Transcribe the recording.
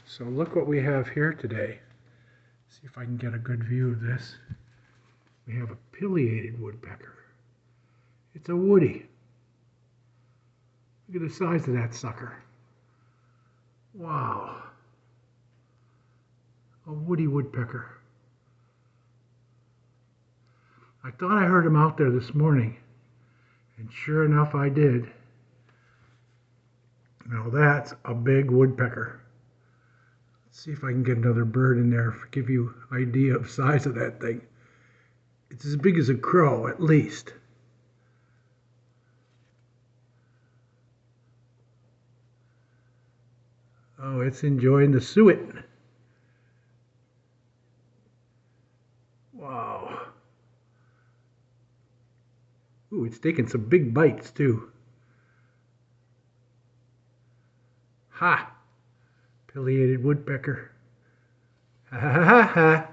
So look what we have here today. See if I can get a good view of this. We have a pileated woodpecker. It's a woody. Look at the size of that sucker. Wow. A woody woodpecker. I thought I heard him out there this morning, and sure enough I did. Now that's a big woodpecker. Let's see if I can get another bird in there to give you an idea of size of that thing. It's as big as a crow, at least. Oh, it's enjoying the suet. Wow. Ooh, it's taking some big bites too. Ha! Pileated woodpecker. Ha ha ha ha!